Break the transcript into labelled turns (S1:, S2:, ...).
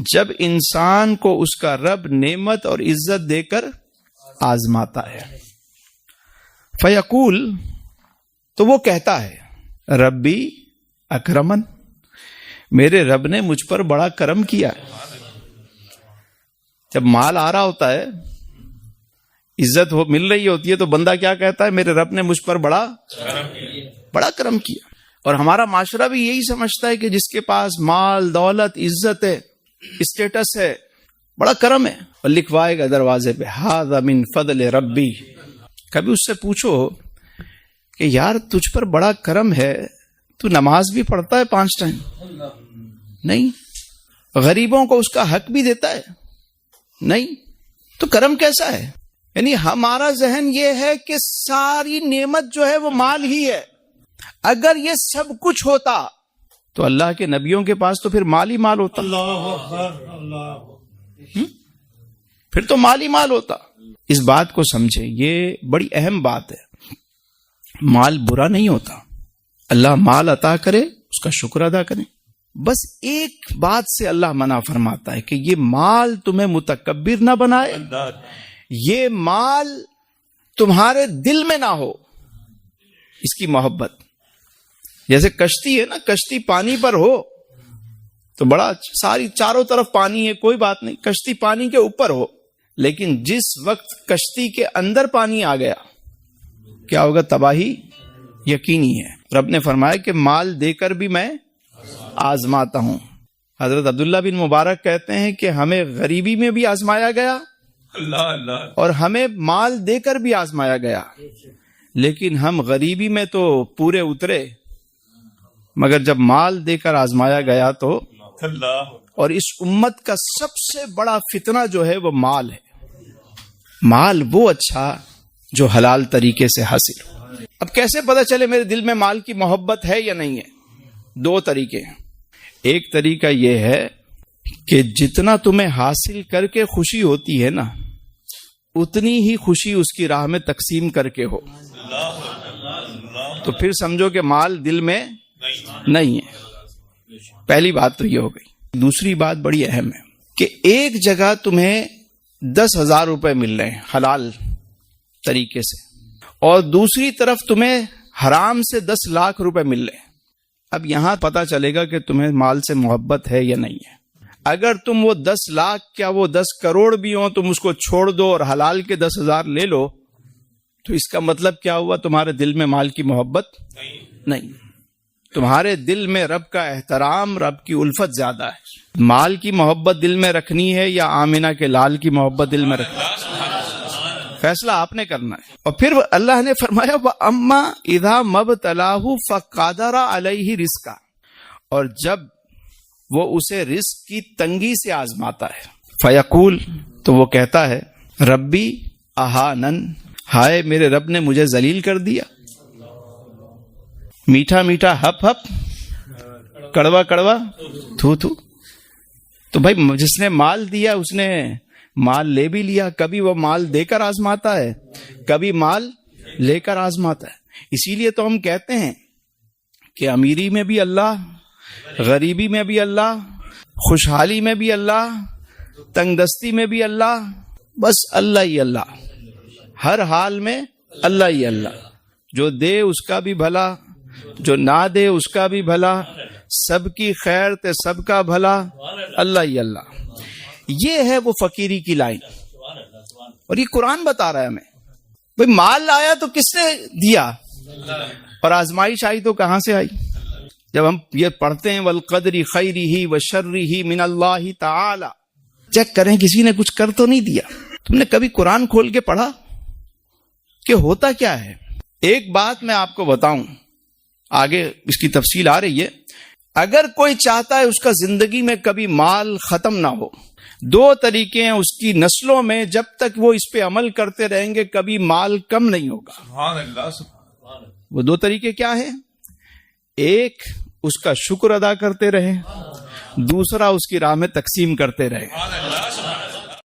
S1: جب انسان کو اس کا رب نعمت اور عزت دے کر آزماتا ہے. فیقول، تو وہ کہتا ہے ربی اکرمن، میرے رب نے مجھ پر بڑا کرم کیا. جب مال آ رہا ہوتا ہے، عزت مل رہی ہوتی ہے، تو بندہ کیا کہتا ہے؟ میرے رب نے مجھ پر بڑا کرم کیا. اور ہمارا معاشرہ بھی یہی سمجھتا ہے کہ جس کے پاس مال، دولت، عزت ہے، اسٹیٹس ہے، بڑا کرم ہے، اور لکھوائے گا دروازے پہ ھذا من فضل ربی. کبھی اس سے پوچھو کہ یار تجھ پر بڑا کرم ہے، تو نماز بھی پڑھتا ہے 5 ٹائم؟ نہیں. غریبوں کو اس کا حق بھی دیتا ہے؟ نہیں. تو کرم کیسا ہے؟ یعنی ہمارا ذہن یہ ہے کہ ساری نعمت جو ہے وہ مال ہی ہے. اگر یہ سب کچھ ہوتا تو اللہ کے نبیوں کے پاس تو پھر مال ہی مال ہوتا. پھر تو مال ہی مال ہوتا. اس بات کو سمجھے، یہ بڑی اہم بات ہے. مال برا نہیں ہوتا. اللہ مال عطا کرے، اس کا شکر ادا کرے. بس ایک بات سے اللہ منع فرماتا ہے کہ یہ مال تمہیں متکبر نہ بنائے، یہ مال تمہارے دل میں نہ ہو اس کی محبت. جیسے کشتی ہے نا، کشتی پانی پر ہو تو بڑا اچھا، ساری چاروں طرف پانی ہے، کوئی بات نہیں، کشتی پانی کے اوپر ہو. لیکن جس وقت کشتی کے اندر پانی آ گیا، کیا ہوگا؟ تباہی یقینی ہے. رب نے فرمایا کہ مال دے کر بھی میں آزماتا ہوں. حضرت عبداللہ بن مبارک کہتے ہیں کہ ہمیں غریبی میں بھی آزمایا گیا اور ہمیں مال دے کر بھی آزمایا گیا، لیکن ہم غریبی میں تو پورے اترے، مگر جب مال دے کر آزمایا گیا تو. اور اس امت کا سب سے بڑا فتنہ جو ہے وہ مال ہے. مال وہ اچھا جو حلال طریقے سے حاصل ہو. اب کیسے پتہ چلے میرے دل میں مال کی محبت ہے یا نہیں ہے؟ 2 طریقے ہیں. ایک طریقہ یہ ہے کہ جتنا تمہیں حاصل کر کے خوشی ہوتی ہے نا، اتنی ہی خوشی اس کی راہ میں تقسیم کر کے ہو، تو پھر سمجھو کہ مال دل میں نہیں ہے. پہلی بات تو یہ ہو گئی. دوسری بات بڑی اہم ہے کہ ایک جگہ تمہیں 10,000 روپے مل رہے ہیں حلال طریقے سے، اور دوسری طرف تمہیں حرام سے 10 لاکھ روپے مل رہے ہیں. اب یہاں پتا چلے گا کہ تمہیں مال سے محبت ہے یا نہیں ہے. اگر تم وہ 10 لاکھ کیا وہ 10 کروڑ بھی ہوں، تم اس کو چھوڑ دو اور حلال کے 10,000 لے لو، تو اس کا مطلب کیا ہوا؟ تمہارے دل میں مال کی محبت نہیں. تمہارے دل میں رب کا احترام، رب کی الفت زیادہ ہے. مال کی محبت دل میں رکھنی ہے یا آمنہ کے لال کی محبت دل میں رکھنی ہے؟ فیصلہ آپ نے کرنا ہے. اور پھر اللہ نے فرمایا وَأَمَّا إِذَا مَبْتَلَاهُ فَقَدَرَ عَلَيْهِ رِزْقًا، اور جب وہ اسے رزق کی تنگی سے آزماتا ہے، فیقول، تو وہ کہتا ہے ربی اہانن، ہائے میرے رب نے مجھے ذلیل کر دیا. میٹھا میٹھا ہپ ہپ، کڑوا کڑوا تھو تھو. تو بھائی جس نے مال دیا اس نے مال لے بھی لیا. کبھی وہ مال دے کر آزماتا ہے، کبھی مال لے کر آزماتا ہے. اسی لیے تو ہم کہتے ہیں کہ امیری میں بھی اللہ، غریبی میں بھی اللہ، خوشحالی میں بھی اللہ، تنگ دستی میں بھی اللہ، بس اللہ ہی اللہ، ہر حال میں اللہ ہی اللہ. جو دے اس کا بھی بھلا، جو نہ دے اس کا بھی بھلا، سب کی خیر تے سب کا بھلا، اللہ ہی اللہ. یہ ہے وہ فقیری کی لائن، اور یہ قرآن بتا رہا ہے ہمیں. بھئی مال آیا تو کس نے دیا، اور آزمائش آئی تو کہاں سے آئی؟ جب ہم یہ پڑھتے ہیں وَالْقَدْرِ خَيْرِهِ وَشَرِّهِ مِنَ اللَّهِ تَعَالَى، چیک کریں کسی نے کچھ کر تو نہیں دیا. تم نے کبھی قرآن کھول کے پڑھا کہ ہوتا کیا ہے؟ ایک بات میں آپ کو بتاؤں، آگے اس کی تفصیل آ رہی ہے. اگر کوئی چاہتا ہے اس کا زندگی میں کبھی مال ختم نہ ہو، 2 طریقے ہیں اس کی نسلوں میں، جب تک وہ اس پہ عمل کرتے رہیں گے کبھی مال کم نہیں ہوگا. سبحان اللہ. وہ 2 طریقے کیا ہیں؟ ایک اس کا شکر ادا کرتے رہیں، دوسرا اس کی راہ میں تقسیم کرتے رہیں.